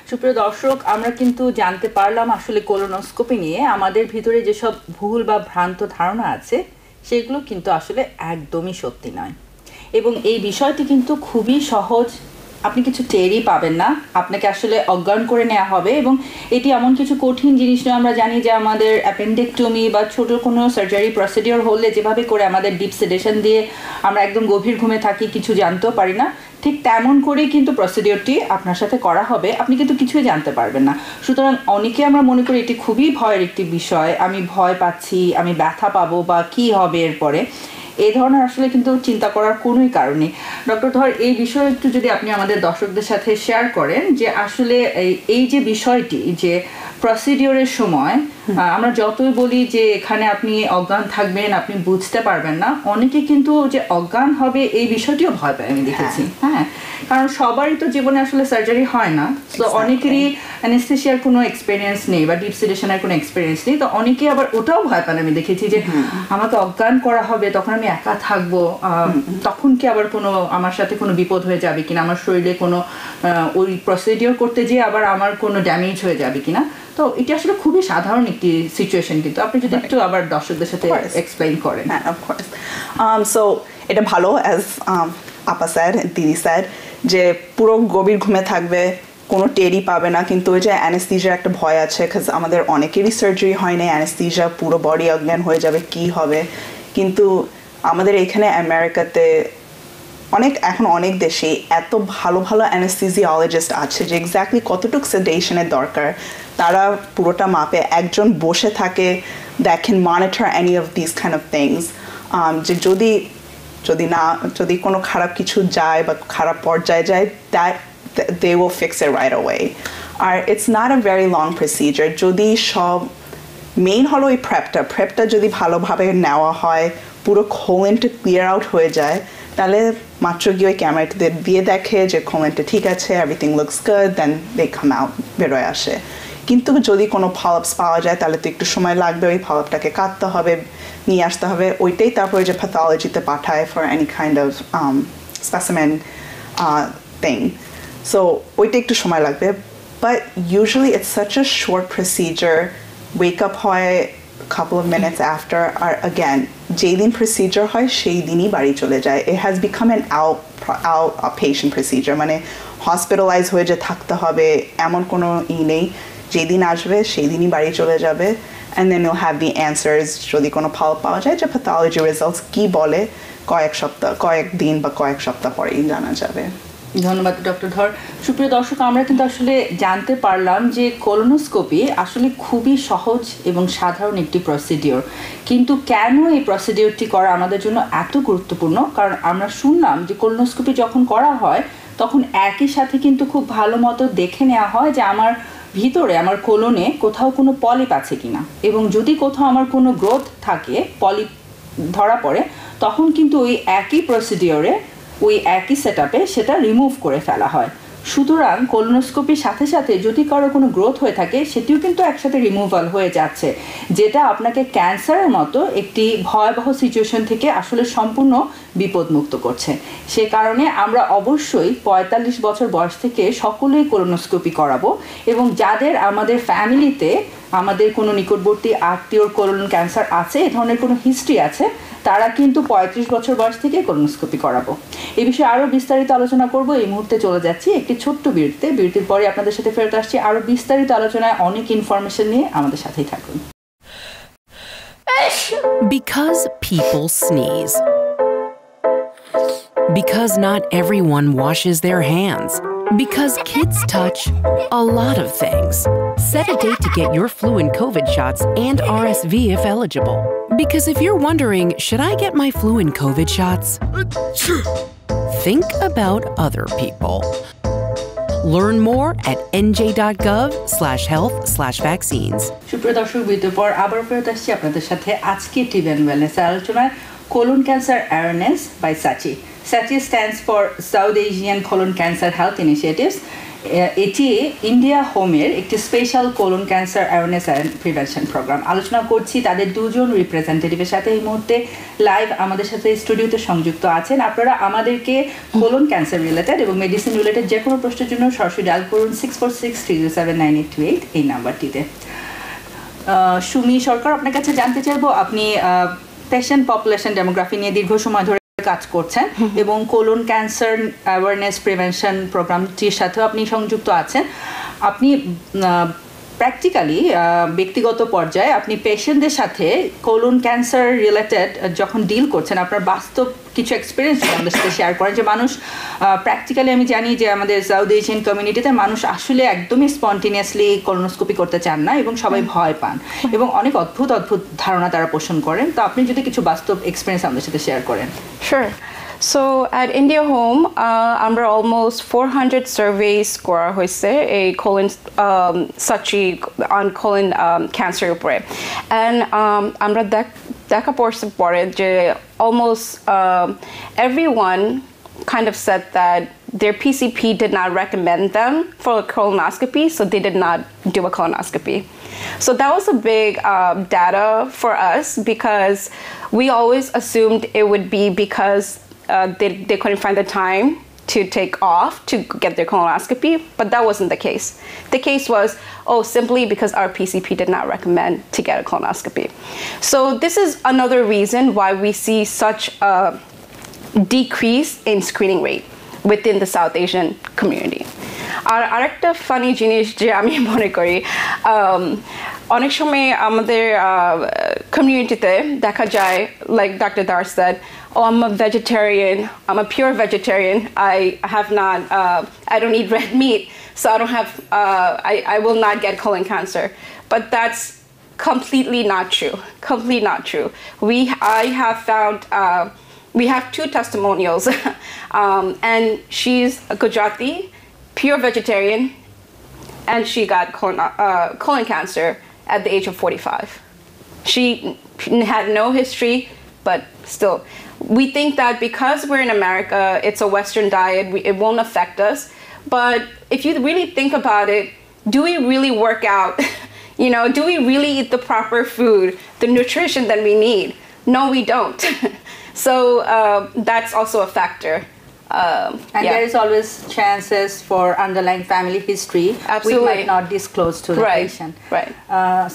সুপ্রিয় দর্শক আমরা কিন্তু জানতে পারলাম আসলে কোলোনোস্কোপি নিয়ে আমাদের ভিতরে যেসব ভুল বা ভ্রান্ত ধারণা আছে সেগুলো কিন্তু আসলে একদমই সত্যি নয় এবং এই বিষয়টি কিন্তু খুবই সহজ আপনি কিছু টেরই পাবেন না আপনাকে আসলে অজ্ঞান করে নেওয়া হবে এবং এটি এমন কিছু কঠিন জিনিস নয় আমরা জানি যে আমাদের অ্যাপেন্ডেক্টমি বা ছোট কোনো সার্জারি প্রসিডিওর হলে যেভাবে করে আমাদের ডিপ সেডেশন দিয়ে আমরা একদম গভীর ঘুমে থাকি কিছু জানতেও পারি না ঠিক তেমন করেই কিন্তু প্রসিডিওরটি আপনার সাথে করা হবে আপনি কিন্তু কিছুই জানতে পারবেন না সুতরাং অনেকে আমরা মনে করি এটি খুবই ভয়ের একটি বিষয় আমি ভয় পাচ্ছি আমি ব্যথা পাবো বা কী হবে এরপরে এই ধরনের আসলে কিন্তু চিন্তা করার কোনোই কারণ নেই। ডক্টর ধর, এই বিষয়ে একটু যদি আপনি আমাদের দর্শকদের সাথে শেয়ার করেন যে আসলে এই যে বিষয়টি যে প্রসিডিওরের সময় আমরা যতই বলি যে এখানে আপনি অজ্ঞান থাকবেন, আপনি বুঝতে পারবেন না, অনেকে কিন্তু যে অজ্ঞান হবে এই বিষয়টিও ভয় পায় আমি দেখেছি। হ্যাঁ, কারণ সবারই তো জীবনে আসলে সার্জারি হয় না, তো অনেকেরই অ্যানেস্থেসিয়ার কোনো এক্সপিরিয়েন্স নেই বা ডিপ সেডেশনের কোনো এক্সপিরিয়েন্স নেই, তো অনেকে আবার ওটাও ভয় পান আমি দেখেছি যে আমাকে অজ্ঞান করা হবে, তখন আমি একা থাকবো, তখন কি আবার কোনো আমার সাথে কোনো বিপদ হয়ে যাবে কিনা, আমার শরীরে কোনো ওই প্রসিডিওর করতে যেয়ে আবার আমার কোনো ড্যামেজ হয়ে যাবে কিনা। তো এটা আসলে খুবই সাধারণ একটি সিচুয়েশন, কিন্তু আপনি যদি একটু আবার দর্শকদের সাথে এক্সপ্লেইন করেন। হ্যাঁ, অফ কোর্স। সো এটা ভালো, অ্যাজ আপা স্যার, দিদি স্যার, যে পুরো গভীর ঘুমে থাকবে, কোনো টেরই পাবে না, কিন্তু ওই যে অ্যানেস্থেসিয়ার একটা ভয় আছে, বিকজ আমাদের অনেকেরই সার্জারি হয় না, অ্যানেস্থেসিয়া পুরো বডি অজ্ঞান হয়ে যাবে, কি হবে। কিন্তু আমাদের এখানে আমেরিকাতে এখন অনেক দেশে এত ভালো ভালো অ্যানেস্থেসিওলজিস্ট আছে যে এক্স্যাক্টলি কতটুকু সেডেশনের দরকার তারা পুরোটা মাপে, একজন বসে থাকে, দেখেন, monitor any of this kind of things, যে যদি কোনো খারাপ কিছু যায় বা খারাপ পর্যায়ে যায়, that they will fix it right away. আর it's not a very long procedure. যদি সব মেইন হলো এই প্রেপটা যদি ভালোভাবে নেওয়া হয়, পুরো কোলনটা ক্লিয়ার আউট হয়ে যায়, তাহলে মাত্র গিয়ে ওই ক্যামেরাটা দিয়ে দেখে যে কোলনটা ঠিক আছে, এভরিথিং লুকস গুড, দেন দে কাম আউট, বেরোয় আসে। কিন্তু যদি কোনো ফলোআপস পাওয়া যায় তাহলে তো একটু সময় লাগবে, ওই ফলোআপটাকে কাটতে হবে, নিয়ে আসতে হবে, ওইটাই তারপরে যে প্যাথোলজিতে পাঠায় for any kind of specimen thing. So ওইটা একটু সময় লাগবে, but usually it's such a short procedure, wake up হয় couple of minutes after, আর again যেই দিন প্রসিজার হয় সেই দিনই বাড়ি চলে যায়। It has become an outpatient procedure, মানে হসপিটালাইজ হয়ে যে থাকতে হবে এমন কোনো নেই, যেই দিন আসবে সেই দিনই বাড়ি চলে যাবে, and then you'll have the answers যদি কোনো ফল পাওয়া যায় যে pathology results কি বলে, কয়েক দিন বা কয়েক সপ্তাহ পরেই জানা যাবে। ধন্যবাদ ডক্টর ধর। সুপ্রিয় দর্শক, আমরা কিন্তু আসলে জানতে পারলাম যে কোলোনোস্কোপি আসলে খুবই সহজ এবং সাধারণ একটি প্রসিডিওর, কিন্তু কেন এই প্রসিডিওরটি করা আমাদের জন্য এত গুরুত্বপূর্ণ, কারণ আমরা শুনলাম যে কোলোনোস্কোপি যখন করা হয় তখন একই সাথে কিন্তু খুব ভালো মতো দেখে নেওয়া হয় যে আমার ভিতরে, আমার কোলনে কোথাও কোনো পলিপ আছে কিনা, এবং যদি কোথাও আমার কোনো গ্রোথ থাকে, পলিপ ধরা পড়ে, তখন কিন্তু ওই একই প্রসিডিওরে, ওই একই সেটআপে সেটা রিমুভ করে ফেলা হয়। সুতরাং কোলোনোস্কোপির সাথে সাথে যদি কারো কোনো গ্রোথ হয়ে থাকে সেটিও কিন্তু একসাথে রিমুভাল হয়ে যাচ্ছে, যেটা আপনাকে ক্যান্সারের মতো একটি ভয়াবহ সিচুয়েশন থেকে আসলে সম্পূর্ণ বিপদমুক্ত করছে। সে কারণে আমরা অবশ্যই ৪৫ বছর বয়স থেকে সকলেই কোলোনোস্কোপি করাবো, এবং যাদের আমাদের ফ্যামিলিতে আমাদের কোনো নিকটবর্তী আত্মীয়র কোলন ক্যান্সার আছে, এ ধরনের কোনো হিস্ট্রি আছে, তারা কিন্তু ৩৫ বছর বয়স থেকে কোলোনোস্কোপি করাবো। এই বিষয়ে আরও বিস্তারিত আলোচনা করব। এই মুহূর্তে চলে যাচ্ছি একটি ছোট্ট বিরতিতে। বিরতির পরে আপনাদের সাথে ফেরত আসছি আরও বিস্তারিত আলোচনায়, অনেক ইনফরমেশন নিয়ে আমাদের সাথেই থাকুন। Because people sneeze. Because not everyone washes their hands. Because kids touch a lot of things. Set a date to get your flu and COVID shots and RSV if eligible. Because if you're wondering, should I get my flu and COVID shots? Think about other people. Learn more at nj.gov/health/vaccines. সুপ্রিয় দর্শক, বিরতির পর আবার ফেরত আসছি আপনাদের সাথে আজকে টিভেন ওয়েলনেস আলোচনায় colon cancer awareness by SACHI. SACHI stands for South Asian colon cancer health initiatives. এটি ইন্ডিয়া হোমের একটি special colon cancer awareness and prevention programme. আলোচনা করছি তাদের দুজন রিপ্রেজেন্টেটিভের সাথে। এই মুহূর্তে লাইভ আমাদের সাথে স্টুডিওতে সংযুক্ত আছেন। আপনারা আমাদেরকে কোলন ক্যান্সার রিলেটেড এবং মেডিসিন রিলেটেড যে কোনো প্রশ্নের জন্য সরাসরি ডায়াল করুন 646-307-9828 এই নাম্বারটিতে। সুমি সরকার, আপনার কাছে জানতে চাইবো, আপনি পেশেন্ট পপুলেশন ডেমোগ্রাফি নিয়ে দীর্ঘ সময় ধরে কাজ করছেন এবং কোলন ক্যান্সার অ্যাওয়ারনেস প্রিভেনশন প্রোগ্রামটির সাথেও আপনি সংযুক্ত আছেন। আপনি প্র্যাকটিক্যালি ব্যক্তিগত পর্যায়ে আপনি পেশেন্টদের সাথে কোলন ক্যান্সার রিলেটেড যখন ডিল করছেন আপনার বাস্তব কিছু এক্সপিরিয়েন্স আমাদের সাথে শেয়ার করেন যে মানুষ প্র্যাকটিক্যালি আমি জানি যে আমাদের সাউথ এশিয়ান কমিউনিটিতে মানুষ আসলে একদমই স্পন্টেনিয়াসলি কোলোনোস্কোপি করতে চান না এবং সবাই ভয় পান এবং অনেক অদ্ভুত অদ্ভুত ধারণা তারা পোষণ করেন তো আপনি যদি কিছু বাস্তব এক্সপিরিয়েন্স আমাদের সাথে শেয়ার করেন Sure. So at India Home, আমরা almost 400 surveys করা হয়েছে এই colon sachi on colon cancer উপরে and আমরা দেখা পড়ে যে almost everyone kind of said that their PCP did not recommend them for a colonoscopy, so they did not do a colonoscopy. So that was a big data for us because we always assumed it would be because they couldn't find the time to take off to get their colonoscopy, but that wasn't the case. The case was, simply because our PCP did not recommend to get a colonoscopy. So this is another reason why we see such a decrease in screening rate within the South Asian community. আর আরেকটা funny জিনিস যে আমি মনে করি অনেক সময় আমাদের কমিউনিটিতে দেখা যায় like Dr. Dar said, I'm a vegetarian, I'm a pure vegetarian, I don't eat red meat, so I don't have, I will not get colon cancer. But that's completely not true, completely not true. I have found, we have 2 testimonials and she's a Gujarati, pure vegetarian, and she got colon cancer at the age of 45. She had no history, but still. We think that because we're in America, it's a Western diet, it won't affect us. But if you really think about it, do we really work out? Do we really eat the proper food, the nutrition that we need? No, we don't. So that's also a factor. And there is always chances for underlying family history Absolutely. we might not disclose to the patient. Right.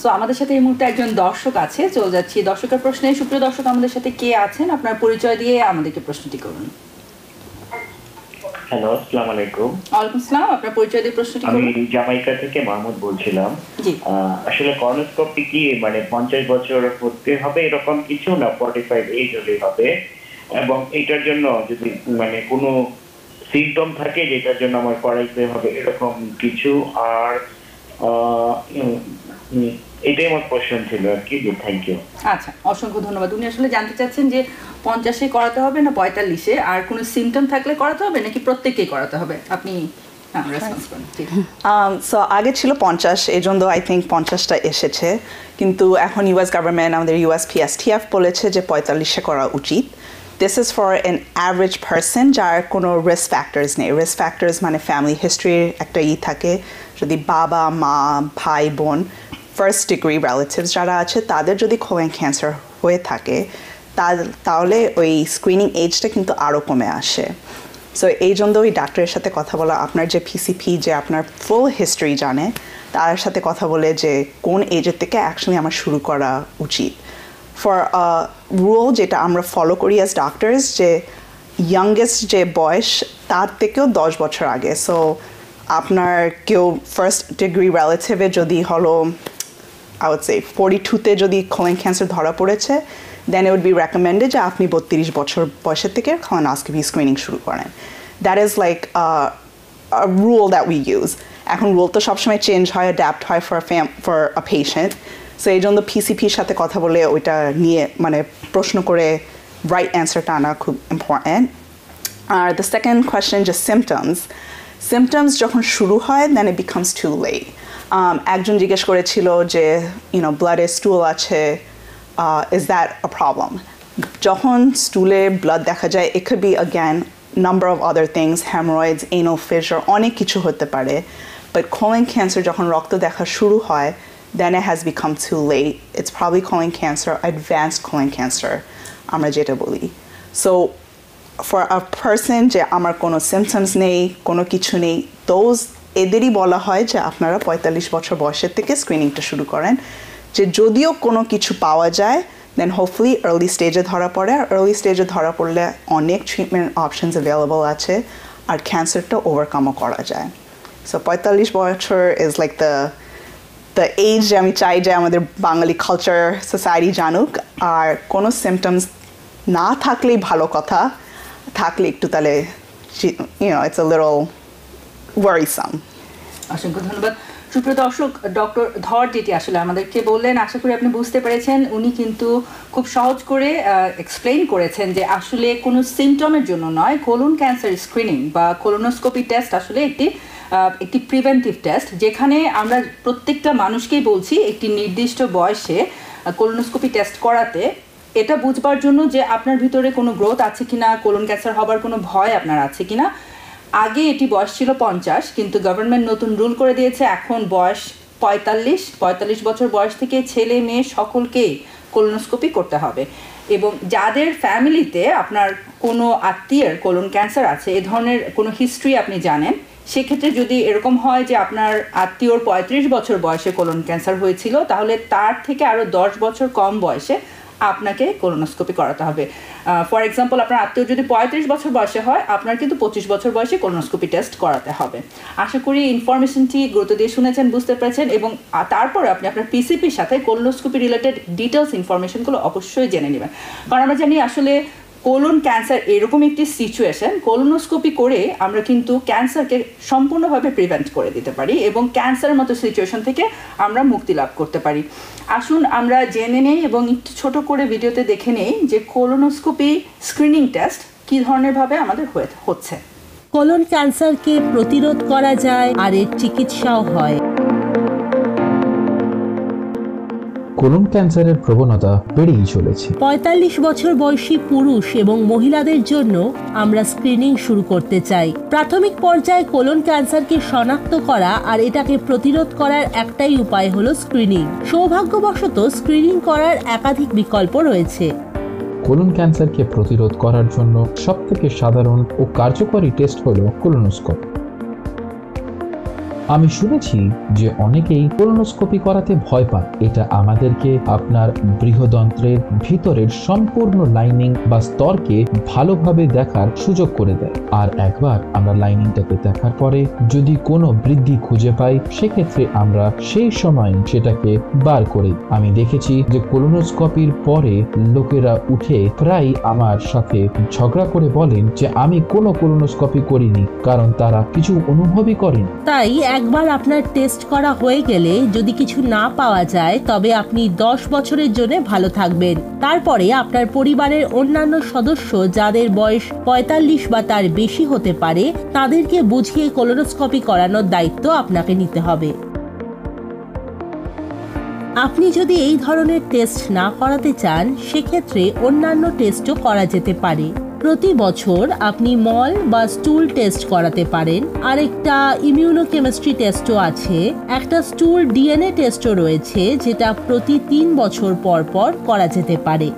So আমাদের সাথে এই মুহূর্তে একজন দর্শক আছে চলে যাচ্ছি দর্শকের প্রশ্নে সুপ্রিয় দর্শক আমাদের সাথে কে আছেন আপনার পরিচয় দিয়ে আমাদেরকে প্রশ্নটি করুন হ্যালো আসসালামু আলাইকুম ওয়ালাইকুম আসসালাম আপনার পরিচয় দিয়ে প্রশ্নটি করুন আমি জামাইকা থেকে মাহমুদ বলছিলাম জি আসলে কলোনোস্কোপি কি মানে 50 বছর হতে হবে এরকম কিছু না 45 এজ হলে হবে এবং এটার জন্য যদি মানে কোনো সিম্পটম থাকে যেটার জন্য আমার করাইতে হবে এরকম কিছু আর এটাই আমার প্রশ্ন ছিল আর কি থ্যাংক ইউ আচ্ছা অসংখ্য ধন্যবাদ উনি আসলে জানতে চাচ্ছেন যে 50-এ করাতে হবে না 45-এ আর কোনো সিম্পটম থাকলে করাতে হবে নাকি প্রত্যেককেই করাতে হবে আপনি রেসপন্স করুন সো আগে ছিল 50 এজন্য আই থিঙ্ক 50টা এসেছে কিন্তু এখন ইউএস গভর্নমেন্ট আমাদের USPSTF বলেছে যে 45-এ করা উচিত This is for an average person যার কোনো risk factors নেই risk factors মানে family history একটা থাকে যদি বাবা মা ভাই বোন first degree relatives যারা আছে তাদের যদি colon cancer হয়ে থাকে তাহলে ওই স্ক্রিনিং এজটা কিন্তু আরও কমে আসে সো এই জন্য ওই ডাক্তারের সাথে কথা বলা আপনার যে PCP যে আপনার ফুল হিস্ট্রি জানে তার সাথে কথা বলে যে কোন এজের থেকে অ্যাকচুয়ালি আমার শুরু করা উচিত ফর রুল যেটা আমরা ফলো করি অ্যাজ ডাক্তার্স যে ইয়াংগেস্ট যে বয়স তার থেকেও 10 বছর আগে সো আপনার কেউ ফার্স্ট ডিগ্রি রিলেটিভে যদি হলো I would say 42-তে যদি colon cancer ধরা পড়েছে then it would be recommended যে আপনি 32 বছর বয়সের থেকে colonoscopy screening শুরু করেন that is like a rule that we use এখন রুল তো সবসময় চেঞ্জ হয় অ্যাডাপ্ট হয় for a patient সো এই জন্য PCPর সাথে কথা বলে ওইটা নিয়ে মানে প্রশ্ন করে রাইট অ্যান্সারটা আনা খুব important are the second question যে সিমটমস যখন শুরু হয় then it becomes too late একজন জিজ্ঞেস করেছিল যে ব্লাডে স্টুল আছে is that a problem যখন স্টুলে ব্লাড দেখা যায় it could be again number of other things hemorrhoids anal fissure অনেক কিছু হতে পারে but colon cancer যখন রক্ত দেখা শুরু হয় then it has become too late it's probably colon cancer advanced colon cancer আমরা যেটা বলি so for a person যে আমার কোনো symptoms নেই কোনো কিছু নেই those এদেরই বলা হয় যে আপনারা 45 বছর বয়সের থেকে স্ক্রিনিংটা শুরু করেন যে যদিও কোনো কিছু পাওয়া যায় then hopefully early stage ধরা পড়ে আর early stage ধরা পড়লে অনেক ট্রিটমেন্ট অপশনস अवेलेबल আছে আর ক্যান্সারটা ওভারকামও করা যায় so 45 বছর is like the the age যে আমি চাই যে আমাদের বাঙালি কালচার সোসাইটি জানুক, আর কোনো সিমটমস না থাকলেই ভালো কথা, থাকলে একটু তাহলে ইটস আ লিটল ওয়ারিসাম। অসংখ্য ধন্যবাদ। সুপ্রিয় দর্শক, ডক্টর ধর যেটি আসলে আমাদেরকে বললেন, আশা করি আপনি বুঝতে পেরেছেন। উনি কিন্তু খুব সহজ করে এক্সপ্লেইন করেছেন যে আসলে কোনো সিমটমের জন্য নয়, কোলন ক্যান্সার স্ক্রিনিং বা কোলোনোস্কোপি টেস্ট আসলে একটি প্রিভেন্টিভ টেস্ট, যেখানে আমরা প্রত্যেকটা মানুষকেই বলছি একটি নির্দিষ্ট বয়সে কোলোনোস্কোপি টেস্ট করাতে, এটা বুঝবার জন্য যে আপনার ভিতরে কোনো গ্রোথ আছে কিনা, কোলন ক্যান্সার হবার কোনো ভয় আপনার আছে কিনা। আগে এটি বয়স ছিল 50, কিন্তু গভর্নমেন্ট নতুন রুল করে দিয়েছে এখন বয়স 45 বছর বয়স থেকে ছেলে মেয়ে সকলকেই কোলোনোস্কোপি করতে হবে। এবং যাদের ফ্যামিলিতে আপনার কোনো আত্মীয়ের কোলন ক্যান্সার আছে, এ ধরনের কোনো হিস্ট্রি আপনি জানেন, সেক্ষেত্রে যদি এরকম হয় যে আপনার আত্মীয়র 35 বছর বয়সে কোলন ক্যান্সার হয়েছিল, তাহলে তার থেকে আরও 10 বছর কম বয়সে আপনাকে কোলোনোস্কোপি করাতে হবে। ফর এক্সাম্পল, আপনার আত্মীয় যদি 35 বছর বয়সে হয়, আপনার কিন্তু 25 বছর বয়সে কোলোনোস্কোপি টেস্ট করাতে হবে। আশা করি ইনফরমেশনটি গুরুত্ব দিয়ে শুনেছেন, বুঝতে পেরেছেন, এবং তারপরে আপনি আপনার পিসিপির সাথে কোলোনোস্কোপি রিলেটেড ডিটেলস ইনফরমেশনগুলো অবশ্যই জেনে নেবেন। কারণ আমরা জানি আসলে কোলন ক্যান্সার এরকম একটি সিচুয়েশন, কোলোনোস্কোপি করে আমরা কিন্তু ক্যান্সারকে সম্পূর্ণভাবে প্রিভেন্ট করে দিতে পারি এবং ক্যান্সারের মতো সিচুয়েশন থেকে আমরা মুক্তি লাভ করতে পারি। আসুন আমরা জেনে নেই এবং একটু ছোট করে ভিডিওতে দেখে নেই যে কোলোনোস্কোপি স্ক্রিনিং টেস্ট কী ধরনেরভাবে আমাদের হচ্ছে। কোলন ক্যান্সারকে প্রতিরোধ করা যায় আর এর চিকিৎসাও হয়। কোলন ক্যান্সারের প্রবণতা বেড়েই চলেছে। 45 বছর বয়সী পুরুষ এবং মহিলাদের জন্য আমরা স্ক্রিনিং শুরু করতে চাই। প্রাথমিক পর্যায়ে কোলন ক্যান্সারকে শনাক্ত করা আর এটাকে প্রতিরোধ করার একটাই উপায় হলো স্ক্রিনিং। সৌভাগ্যবশত স্ক্রিনিং করার একাধিক বিকল্প রয়েছে। কোলন ক্যান্সারকে প্রতিরোধ করার জন্য সবথেকে সাধারণ ও কার্যকরী টেস্ট হলো কোলোনোস্কোপি। আমি শুনেছি যে অনেকেই কোলোনোস্কোপি করাতে ভয় পান। এটা আমাদেরকে আপনার বৃহদন্ত্রের ভিতরের সম্পূর্ণ লাইনিং বা স্তরকে ভালোভাবে দেখার সুযোগ করে দেয়। আর একবার আমরা লাইনিংটাকে দেখার পরে যদি কোনো বৃদ্ধি খুঁজে পাই, সেক্ষেত্রে আমরা সেই সময় সেটাকে বার করি। আমি দেখেছি যে কোলোনোস্কোপির পরে লোকেরা উঠে প্রায় আমার সাথে ঝগড়া করে বলেন যে আমি কোনো কোলোনোস্কোপি করিনি, কারণ তারা কিছু অনুভবই করেন। তাই একবার আপনার টেস্ট করা হয়ে গেলে যদি কিছু না পাওয়া যায়, তবে আপনি 10 বছরের জন্য ভালো থাকবেন। তারপরে আপনার পরিবারের অন্যান্য সদস্য যাদের বয়স 45 বা তার বেশি হতে পারে, তাদেরকে বুঝিয়ে কোলোনোস্কোপি করানোর দায়িত্ব আপনাকে নিতে হবে। আপনি যদি এই ধরনের টেস্ট না করাতে চান, সেক্ষেত্রে অন্যান্য টেস্টও করা যেতে পারে। প্রতি বছর আপনি মল বা স্টুল টেস্ট করাতে পারেন। আরেকটা ইমিউনোকেমিস্ট্রি টেস্টও আছে। একটা স্টুল ডিএনএ টেস্টও রয়েছে, যেটা প্রতি 3 বছর পর পর করা যেতে পারে।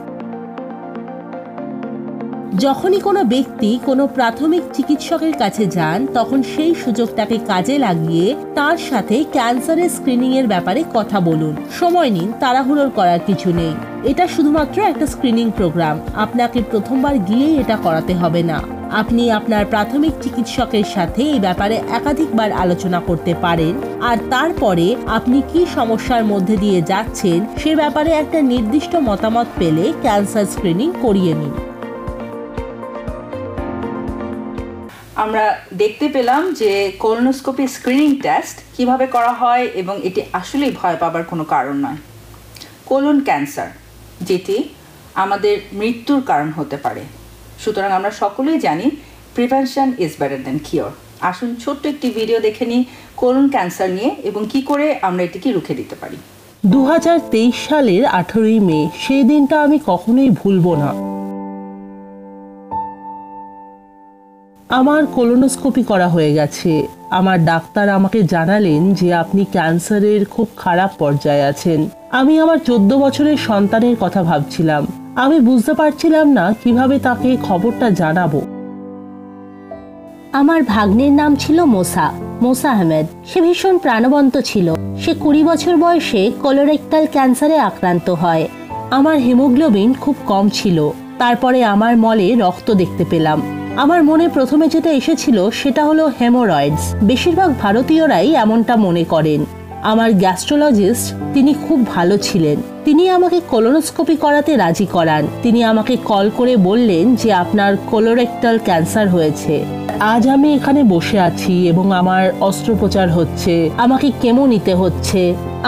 যখনই কোনো ব্যক্তি কোনো প্রাথমিক চিকিৎসকের কাছে যান, তখন সেই সুযোগটাকে কাজে লাগিয়ে তার সাথে ক্যান্সারের স্ক্রিনিং এর ব্যাপারে কথা বলুন। সময় নিন, তাড়াহুড়ো করার কিছু নেই। এটা শুধুমাত্র একটা স্ক্রিনিং প্রোগ্রাম। আপনাকে প্রথমবার গিয়েই এটা করাতে হবে না। আপনি আপনার প্রাথমিক চিকিৎসকের সাথে এই ব্যাপারে একাধিকবার আলোচনা করতে পারেন, আর তারপরে আপনি কি সমস্যার মধ্যে দিয়ে যাচ্ছেন সে ব্যাপারে একটা নির্দিষ্ট মতামত পেলে ক্যান্সার স্ক্রিনিং করিয়ে নিন। আমরা দেখতে পেলাম যে কোলোনোস্কোপি স্ক্রিনিং টেস্ট কিভাবে করা হয় এবং এটি আসলেই ভয় পাবার কোনো কারণ নয়। কোলন ক্যান্সার যেটি আমাদের মৃত্যুর কারণ হতে পারে, সুতরাং আমরা সকলেই জানি prevention is better than cure. আসুন ছোট্ট একটি ভিডিও দেখে নিই কোলন ক্যান্সার নিয়ে এবং কি করে আমরা এটিকে রুখে দিতে পারি। 2023 সালের 18ই মে, সেই দিনটা আমি কখনোই ভুলবো না। আমার কোলোনোস্কোপি করা হয়ে গেছে। আমার ডাক্তার আমাকে জানালেন যে আপনি ক্যান্সারের খুব খারাপ পর্যায়ে আছেন। আমি আমার 14 বছরের সন্তানের কথা ভাবছিলাম। আমি বুঝতে পারছিলাম না কিভাবে তাকে খবরটা জানাবো। আমার ভাগ্নের নাম ছিল মোসা আহমেদ। সে ভীষণ প্রাণবন্ত ছিল। সে 20 বছর বয়সে কোলোরেক্টাল ক্যান্সারে আক্রান্ত হয়। আমার হিমোগ্লোবিন খুব কম ছিল। তারপরে আমার মলে রক্ত দেখতে পেলাম। আমার মনে প্রথমে যেটা এসেছিল সেটা হলো হেমোরয়েডস। বেশিরভাগ ভারতীয়রাই এমনটা মনে করেন। আমার গ্যাস্ট্রোলজিস্ট তিনি খুব ভালো ছিলেন। তিনি আমাকে কোলোনোস্কোপি করাতে রাজি করান। তিনি আমাকে কল করে বললেন যে আপনার কোলোরেক্টাল ক্যান্সার হয়েছে। আজ আমি এখানে বসে আছি এবং আমার অস্ত্রোপচার হচ্ছে, আমাকে কেমো নিতে হচ্ছে।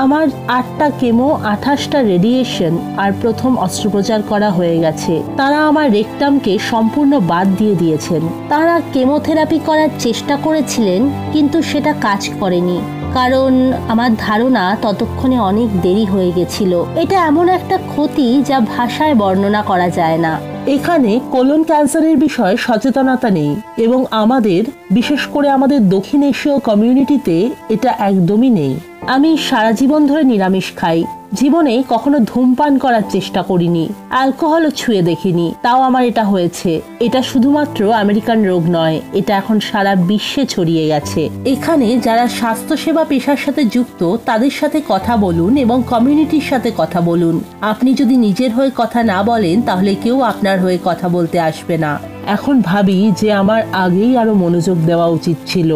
আমার 8টা কেমো, 28টা রেডিয়েশন আর প্রথম অস্ত্রোপচার করা হয়ে গেছে। তারা আমার রেকটামকে সম্পূর্ণ বাদ দিয়ে দিয়েছেন। তারা কেমোথেরাপি করার চেষ্টা করেছিলেন, কিন্তু সেটা কাজ করেনি, কারণ আমার ধারণা ততক্ষণে অনেক দেরি হয়ে গেছিল। এটা এমন একটা ক্ষতি যা ভাষায় বর্ণনা করা যায় না। এখানে কোলন ক্যান্সারের বিষয়ে সচেতনতা নেই এবং আমাদের, বিশেষ করে আমাদের দক্ষিণ এশীয় কমিউনিটিতে এটা একদমই নেই। আমি সারা জীবন ধরে নিরামিষ খাই, জীবনে কখনো ধূমপান করার চেষ্টা করিনি, অ্যালকোহলও ছুঁয়ে দেখিনি, তাও আমার এটা হয়েছে। এটা শুধুমাত্র আমেরিকান রোগ নয়, এটা এখন সারা বিশ্বে ছড়িয়ে গেছে। এখানে যারা স্বাস্থ্যসেবা পেশার সাথে যুক্ত তাদের সাথে কথা বলুন এবং কমিউনিটির সাথে কথা বলুন। আপনি যদি নিজের হয়ে কথা না বলেন তাহলে কেউ আপনার হয়ে কথা বলতে আসবে না। এখন ভাবি যে আমার আগেই আরো মনোযোগ দেওয়া উচিত ছিল।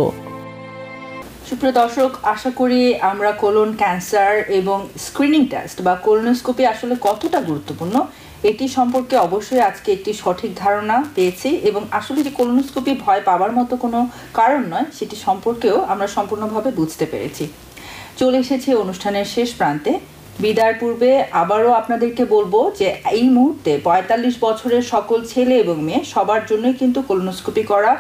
সুপ্রিয় দর্শক, আশা করি আমরা কোলন ক্যান্সার এবং স্ক্রিনিং টেস্ট বা কোলোনোস্কোপি আসলে কতটা গুরুত্বপূর্ণ এটি সম্পর্কে অবশ্যই আজকে একটি সঠিক ধারণা পেয়েছি এবং আসলে যে কোলোনোস্কোপি ভয় পাওয়ার মতো কোনো কারণ নয় সেটি সম্পর্কেও আমরা সম্পূর্ণভাবে বুঝতে পেরেছি। চলে এসেছি অনুষ্ঠানের শেষ প্রান্তে। বিদায়ের পূর্বে আবারও আপনাদেরকে বলবো যে এই মুহূর্তে 45 বছরের সকল ছেলে এবং মেয়ে সবার জন্যই কিন্তু কোলোনোস্কোপি করা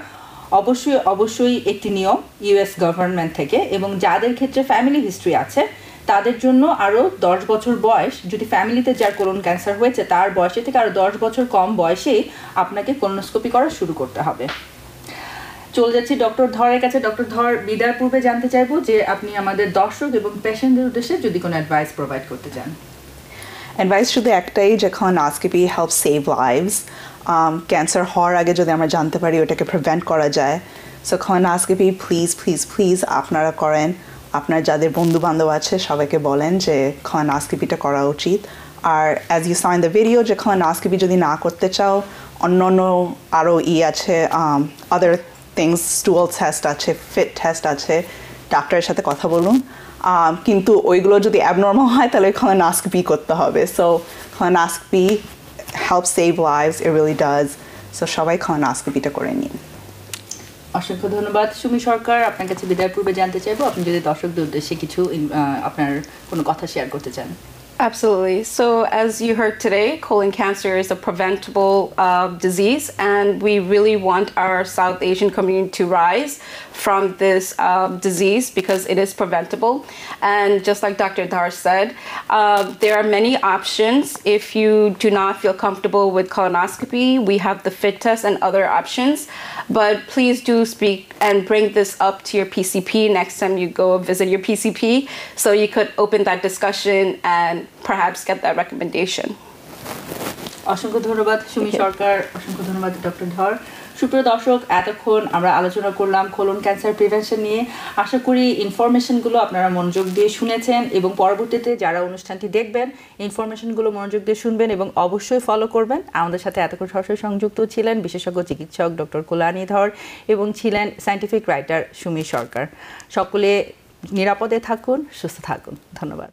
অবশ্যই একটি নিয়ম ইউএস গভর্নমেন্ট থেকে, এবং যাদের ক্ষেত্রে ফ্যামিলি হিস্ট্রি আছে তাদের জন্য আরও 10 বছর বয়স, যদি ফ্যামিলিতে যার কোলন ক্যান্সার হয়েছে তার বয়সে থেকে আরও 10 বছর কম বয়সেই আপনাকে কোলোনোস্কোপি করা শুরু করতে হবে। চলে যাচ্ছি ডক্টর ধরের কাছে। ডক্টর ধর, বিদায়ের পূর্বে জানতে চাইবো যে আপনি আমাদের দর্শক এবং পেশেন্টদের উদ্দেশ্যে যদি কোনো অ্যাডভাইস প্রোভাইড করতে চান। অ্যাডভাইস শুধু একটাই যে colonoscopy helps save lives. Cancer হওয়ার আগে যদি আমরা জানতে পারি ওটাকে প্রিভেন্ট করা যায়, সো colonoscopy প্লিজ আপনারা করেন। আপনার যাদের বন্ধু বান্ধব আছে সবাইকে বলেন যে colonoscopyটা করা উচিত। আর as you saw in the video যে colonoscopy যদি না করতে চাও অন্য আরও আছে, other things, stool test আছে, fit test আছে, ডাক্তারের সাথে কথা বলুন। কিন্তু ওইগুলো যদি অ্যাবনর্মাল হয় তাহলে colonoscopy করতে হবে। So colonoscopy helps save lives, it really does. So সবাই colonoscopyটা করে নিন। অসংখ্য ধন্যবাদ। সুমি সরকার, আপনার কাছে বিদায়ের পূর্বে জানতে চাইবো আপনি যদি দর্শকদের উদ্দেশ্যে কিছু আপনার কোনো কথা শেয়ার করতে চান। Absolutely. So as you heard today, colon cancer is a preventable disease, and we really want our South Asian community to rise from this disease because it is preventable. And just like Dr. Dhar said, there are many options. If you do not feel comfortable with colonoscopy, we have the FIT test and other options. But please do speak and bring this up to your PCP next time you go visit your PCP, so you could open that discussion and perhaps get that recommendation. অসংখ্য ধন্যবাদ সুমি সরকার, অসংখ্য ধন্যবাদ doctor ধর। সুপ্রিয় দর্শক, এতক্ষণ আমরা আলোচনা করলাম কোলন ক্যান্সার প্রিভেনশন নিয়ে। আশা করি ইনফরমেশনগুলো আপনারা মনোযোগ দিয়ে শুনেছেন এবং পরবর্তীতে যারা অনুষ্ঠানটি দেখবেন ইনফরমেশনগুলো মনোযোগ দিয়ে শুনবেন এবং অবশ্যই ফলো করবেন। আমাদের সাথে এতক্ষণ সরাসরি সংযুক্ত ছিলেন বিশেষজ্ঞ চিকিৎসক ডক্টর কল্যাণী ধর এবং ছিলেন সায়েন্টিফিক রাইটার সুমি সরকার। সকলে নিরাপদে থাকুন, সুস্থ থাকুন। ধন্যবাদ।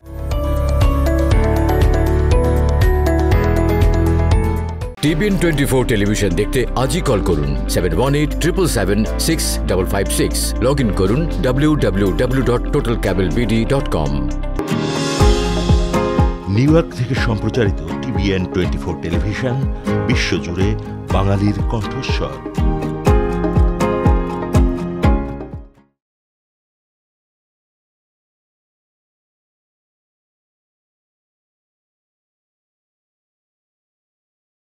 TBN 24 টেলিভিশন দেখতে আজই কল করুন 7187776556। লগ ইন করুন www.totalcablebd.com। নিউ ইয়র্ক থেকে সম্প্রচারিত TBN 24 টেলিভিশন বিশ্বজুড়ে বাঙালির কণ্ঠস্বর।